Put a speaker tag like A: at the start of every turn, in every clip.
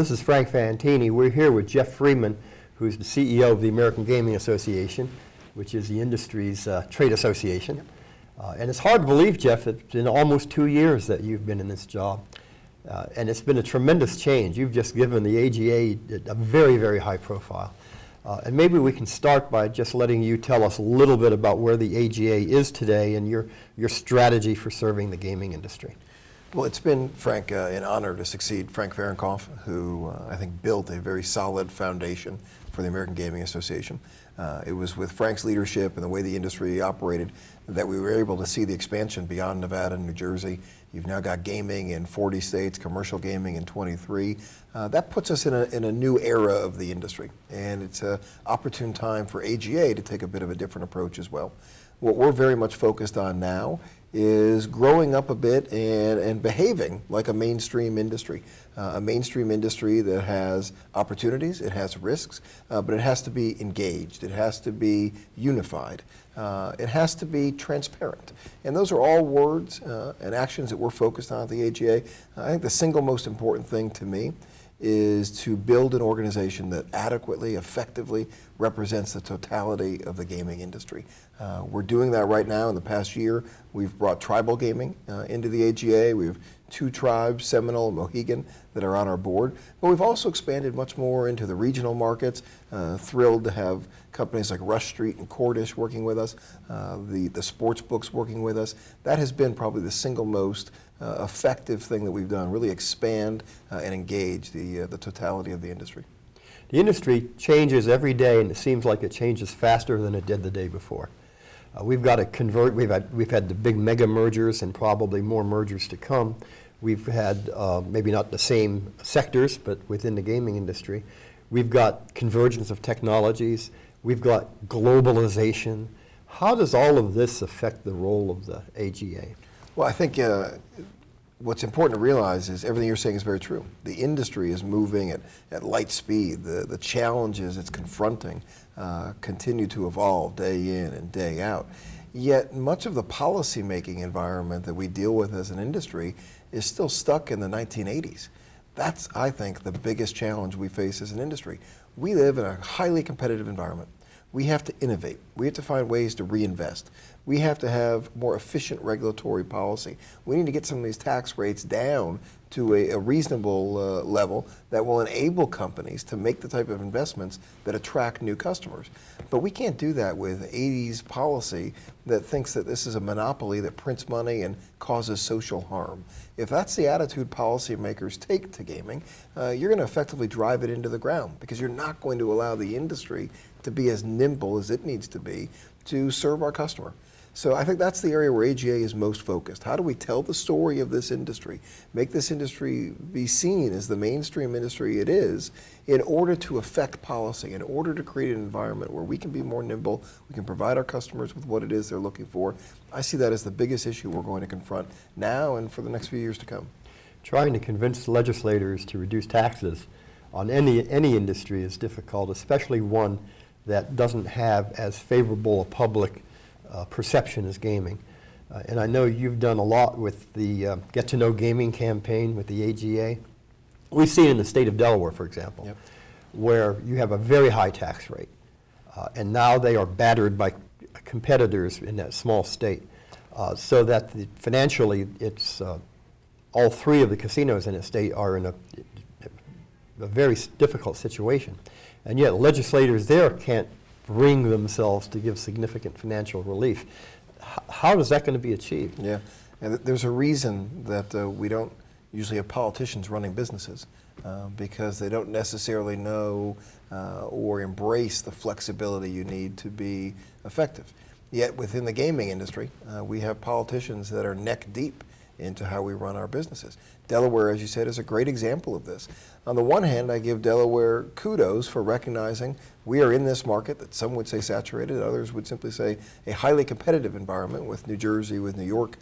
A: this is Frank Fantini. We're here with Geoff Freeman, who's the CEO of the American Gaming Association, which is the industry's trade association. And it's hard to believe, Geoff, it's been almost 2 years that you've been in this job. And it's been a tremendous change. You've just given the AGA a very, very high profile. And maybe we can start by just letting you tell us a little bit about where the AGA is today and your strategy for serving the gaming industry.
B: Well, it's been, Frank, an honor to succeed Frank Fahrenkopf, who I think built a very solid foundation for the American Gaming Association. It was with Frank's leadership and the way the industry operated that we were able to see the expansion beyond Nevada and New Jersey. You've now got gaming in 40 states, commercial gaming in 23. That puts us in a new era of the industry, and it's an opportune time for AGA to take a bit of a different approach as well. What we're very much focused on now is growing up a bit and behaving like a mainstream industry. A mainstream industry that has opportunities, it has risks, but it has to be engaged, it has to be unified, it has to be transparent. And those are all words and actions that we're focused on at the AGA. I think the single most important thing to me is to build an organization that adequately, effectively represents the totality of the gaming industry. We're doing that right now. In the past year, we've brought tribal gaming into the AGA. We have 2 tribes, Seminole and Mohegan, that are on our board. But we've also expanded much more into the regional markets. Thrilled to have companies like Rush Street and Cordish working with us, the sports books working with us. That has been probably the single most effective thing that we've done, really expand and engage the totality of the industry.
A: The industry changes every day, and it seems like it changes faster than it did the day before. We've got to convert. We've had the big mega mergers and probably more mergers to come. We've had maybe not the same sectors, but within the gaming industry. We've got convergence of technologies. We've got globalization. How does all of this affect the role of the AGA?
B: Well, I think what's important to realize is everything you're saying is very true. The industry is moving at light speed. The challenges it's confronting continue to evolve day in and day out. Yet much of the policy-making environment that we deal with as an industry is still stuck in the 1980s. That's, I think, the biggest challenge we face as an industry. We live in a highly competitive environment. We have to innovate. We have to find ways to reinvest. We have to have more efficient regulatory policy. We need to get some of these tax rates down to a reasonable level that will enable companies to make the type of investments that attract new customers. But we can't do that with 80s policy that thinks that this is a monopoly that prints money and causes social harm. If that's the attitude policymakers take to gaming, you're going to effectively drive it into the ground because you're not going to allow the industry to be as nimble as it needs to be to serve our customer. So I think that's the area where AGA is most focused. How do we tell the story of this industry, make this industry be seen as the mainstream industry it is, in order to affect policy, in order to create an environment where we can be more nimble, we can provide our customers with what it is they're looking for. I see that as the biggest issue we're going to confront now and for the next few years to come.
A: Trying to convince legislators to reduce taxes on any industry is difficult, especially one that doesn't have as favorable a public perception as gaming. And I know you've done a lot with the Get to Know Gaming campaign with the AGA. We've seen in the state of Delaware, for example,
B: Yep.
A: where you have a very high tax rate. And now they are battered by competitors in that small state. So that financially, it's all 3 of the casinos in the state are in a very difficult situation. And yet legislators there can't bring themselves to give significant financial relief. How is that going to be achieved?
B: Yeah, and there's a reason that we don't usually have politicians running businesses because they don't necessarily know or embrace the flexibility you need to be effective. Yet within the gaming industry, we have politicians that are neck deep into how we run our businesses. Delaware, as you said, is a great example of this. On the one hand, I give Delaware kudos for recognizing we are in this market that some would say saturated, others would simply say a highly competitive environment with New Jersey, with New York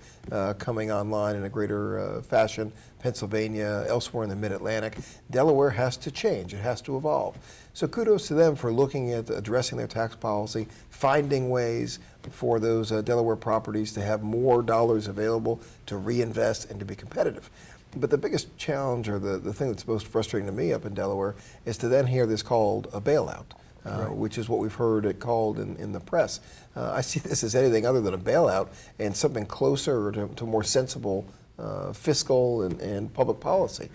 B: coming online in a greater fashion, Pennsylvania, elsewhere in the mid-Atlantic. Delaware has to change, it has to evolve. So kudos to them for looking at addressing their tax policy, finding ways for those Delaware properties to have more dollars available to reinvest and to be competitive. But the biggest challenge, or the thing that's most frustrating to me up in Delaware, is to then hear this called a bailout,
A: Right.
B: which is what we've heard it called in the press. I see this as anything other than a bailout and something closer to more sensible fiscal and public policy.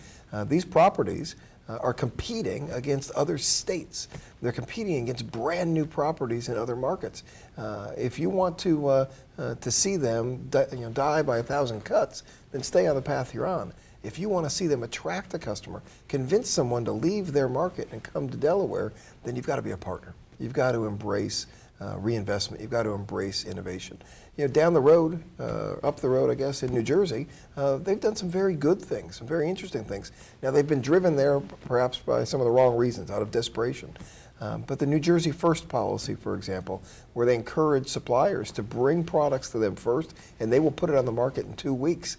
B: These properties are competing against other states. They're competing against brand new properties in other markets. If you want to see them die by 1,000 cuts, then stay on the path you're on. If you want to see them attract a customer, convince someone to leave their market and come to Delaware, then you've got to be a partner. You've got to embrace reinvestment. You've got to embrace innovation. Down the road, up the road, I guess, in New Jersey, they've done some very good things, some very interesting things. Now, they've been driven there perhaps by some of the wrong reasons, out of desperation. But the New Jersey First policy, for example, where they encourage suppliers to bring products to them first, and they will put it on the market in 2 weeks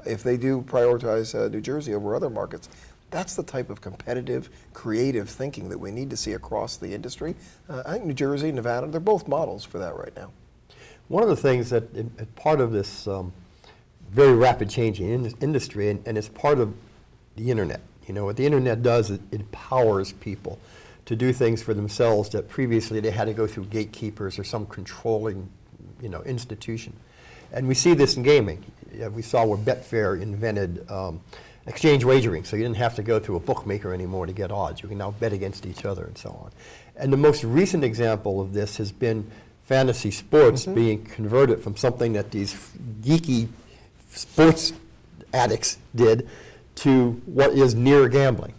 B: if they do prioritize New Jersey over other markets. That's the type of competitive, creative thinking that we need to see across the industry. I think New Jersey, Nevada, they're both models for that right now.
A: One of the things that part of this very rapid changing industry, and it's part of the internet. What the internet does, it empowers people to do things for themselves that previously they had to go through gatekeepers or some controlling, institution. And we see this in gaming. We saw where Betfair invented exchange wagering, so you didn't have to go to a bookmaker anymore to get odds. You can now bet against each other and so on. And the most recent example of this has been fantasy sports being converted from something that these geeky sports addicts did to what is near gambling,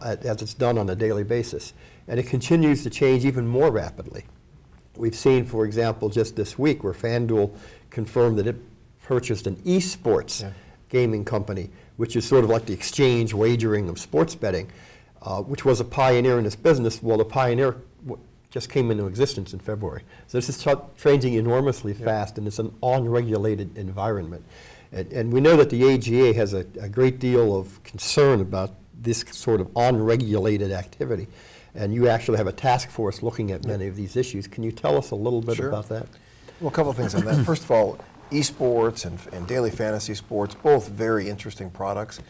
A: as it's done on a daily basis. And it continues to change even more rapidly. We've seen, for example, just this week where FanDuel confirmed that it purchased an esports gaming company, which is sort of like the exchange wagering of sports betting, which was a pioneer in this business. Well, the pioneer just came into existence in February. So this is changing enormously fast, and it's an unregulated environment. And we know that the AGA has a great deal of concern about this sort of unregulated activity. And you actually have a task force looking at many of these issues. Can you tell us a little bit about that?
B: Well, a couple of things on that. First of all, esports and daily fantasy sports, both very interesting products.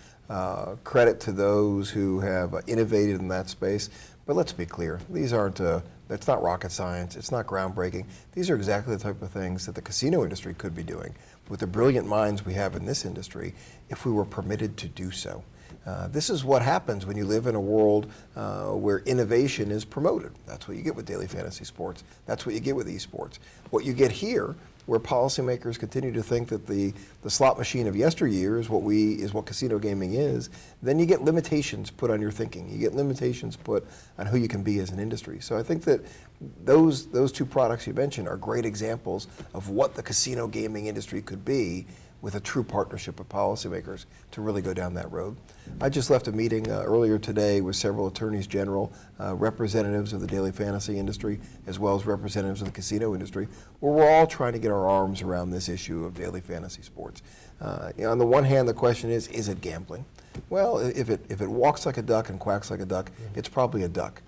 B: Credit to those who have innovated in that space. But let's be clear, these aren't, it's not rocket science, it's not groundbreaking. These are exactly the type of things that the casino industry could be doing with the brilliant minds we have in this industry if we were permitted to do so. This is what happens when you live in a world where innovation is promoted. That's what you get with daily fantasy sports. That's what you get with esports. What you get here, where policymakers continue to think that the slot machine of yesteryear is what casino gaming is, then you get limitations put on your thinking. You get limitations put on who you can be as an industry. So I think that those two products you mentioned are great examples of what the casino gaming industry could be with a true partnership of policymakers to really go down that road. I just left a meeting earlier today with several attorneys general, representatives of the daily fantasy industry, as well as representatives of the casino industry, where we're all trying to get our arms around this issue of daily fantasy sports. On the one hand, the question is it gambling? Well, if it walks like a duck and quacks like a duck, it's probably a duck.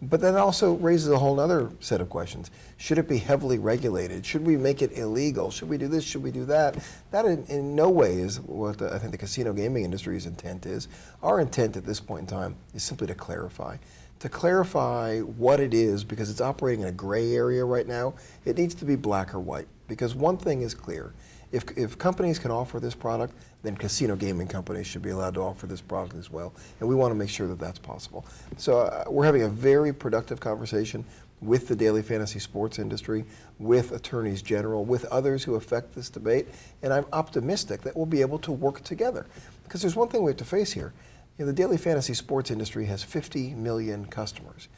B: But that also raises a whole other set of questions. Should it be heavily regulated? Should we make it illegal? Should we do this? Should we do that? That in no way is what I think the casino gaming industry's intent is. Our intent at this point in time is simply to clarify. To clarify what it is, because it's operating in a gray area right now, it needs to be black or white. Because one thing is clear. If companies can offer this product, then casino gaming companies should be allowed to offer this product as well. And we want to make sure that that's possible. So we're having a very productive conversation with the daily fantasy sports industry, with attorneys general, with others who affect this debate. And I'm optimistic that we'll be able to work together. Because there's one thing we have to face here. The daily fantasy sports industry has 50 million customers.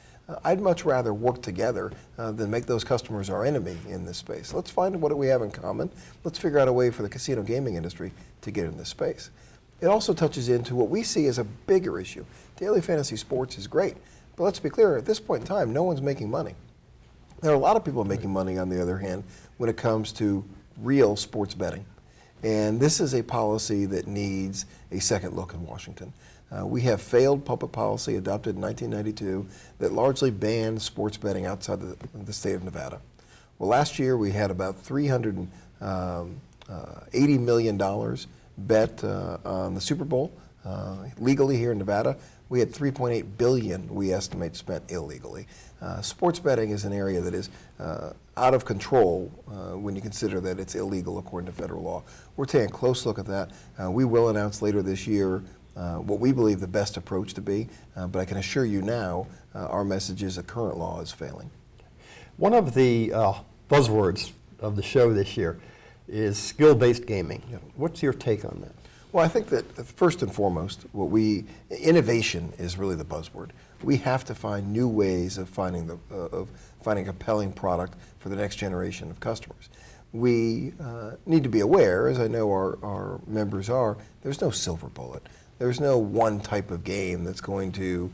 B: I'd much rather work together than make those customers our enemy in this space. Let's find what we have in common. Let's figure out a way for the casino gaming industry to get in this space. It also touches into what we see as a bigger issue. Daily fantasy sports is great, but let's be clear, at this point in time, no one's making money. There are a lot of people making money, on the other hand, when it comes to real sports betting. And this is a policy that needs a second look in Washington. We have failed public policy adopted in 1992 that largely banned sports betting outside the state of Nevada. Well, last year we had about $380 million bet on the Super Bowl legally here in Nevada. We had $3.8 billion, we estimate, spent illegally. Sports betting is an area that is out of control when you consider that it's illegal according to federal law. We're taking a close look at that. We will announce later this year what we believe the best approach to be, but I can assure you now our message is that current law is failing.
A: One of the buzzwords of the show this year is skill-based gaming.
B: Yep.
A: What's your take on that?
B: Well, I think that first and foremost, innovation is really the buzzword. We have to find new ways of finding a compelling product for the next generation of customers. We need to be aware, as I know our members are, there's no silver bullet. There's no one type of game that's going to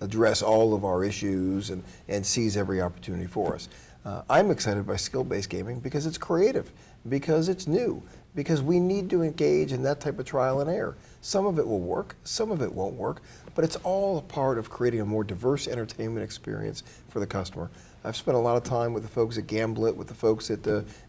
B: address all of our issues and seize every opportunity for us. I'm excited by skill-based gaming because it's creative, because it's new, because we need to engage in that type of trial and error. Some of it will work, some of it won't work, but it's all a part of creating a more diverse entertainment experience for the customer. I've spent a lot of time with the folks at Gamblit, with the folks at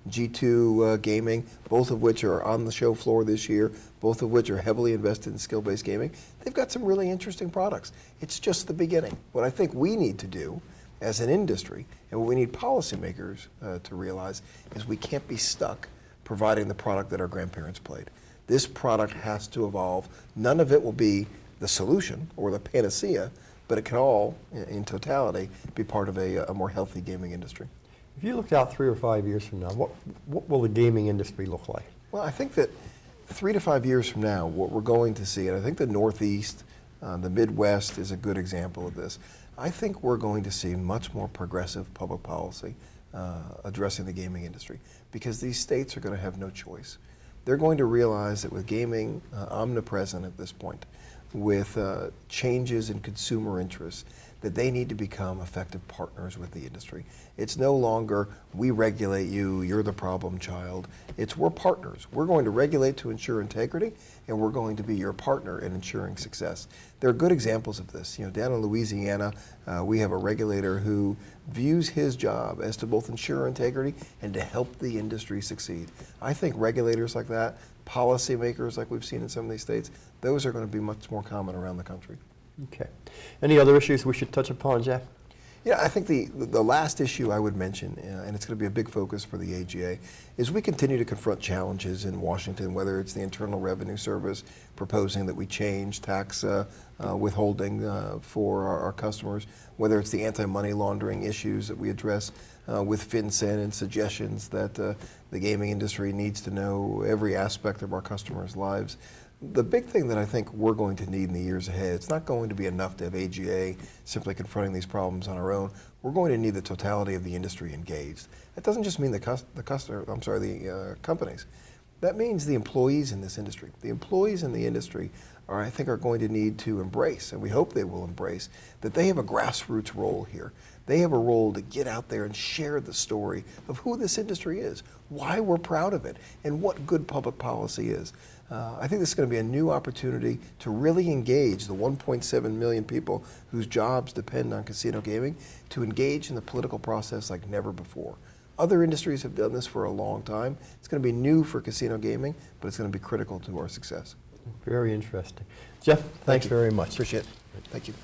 B: G2 Gaming, both of which are on the show floor this year, both of which are heavily invested in skill-based gaming. They've got some really interesting products. It's just the beginning. What I think we need to do as an industry, and what we need policymakers to realize, is we can't be stuck providing the product that our grandparents played. This product has to evolve. None of it will be the solution or the panacea, but it can all, in totality, be part of a more healthy gaming industry.
A: If you looked out 3 or 5 years from now, what will the gaming industry look like?
B: Well, I think that 3 to 5 years from now, what we're going to see, and I think the Northeast, the Midwest is a good example of this, I think we're going to see much more progressive public policy addressing the gaming industry, because these states are going to have no choice. They're going to realize that with gaming omnipresent at this point, with changes in consumer interests, that they need to become effective partners with the industry. It's no longer, we regulate you, you're the problem child. It's, we're partners. We're going to regulate to ensure integrity, and we're going to be your partner in ensuring success. There are good examples of this. You know, down in Louisiana, we have a regulator who views his job as to both ensure integrity and to help the industry succeed. I think regulators like that, policymakers like we've seen in some of these states, those are going to be much more common around the country.
A: Okay. Any other issues we should touch upon, Geoff?
B: Yeah, I think the last issue I would mention, and it's going to be a big focus for the AGA, is we continue to confront challenges in Washington, whether it's the Internal Revenue Service proposing that we change tax withholding for our customers, whether it's the anti-money laundering issues that we address with FinCEN and suggestions that the gaming industry needs to know every aspect of our customers' lives. The big thing that I think we're going to need in the years ahead, it's not going to be enough to have AGA simply confronting these problems on our own. We're going to need the totality of the industry engaged. That doesn't just mean the companies. That means the employees in this industry. The employees in the industry I think are going to need to embrace, and we hope they will embrace, that they have a grassroots role here. They have a role to get out there and share the story of who this industry is, why we're proud of it, and what good public policy is. I think this is going to be a new opportunity to really engage the 1.7 million people whose jobs depend on casino gaming, to engage in the political process like never before. Other industries have done this for a long time. It's going to be new for casino gaming, but it's going to be critical to our success.
A: Very interesting. Geoff, thanks very much.
B: Appreciate it. Thank you.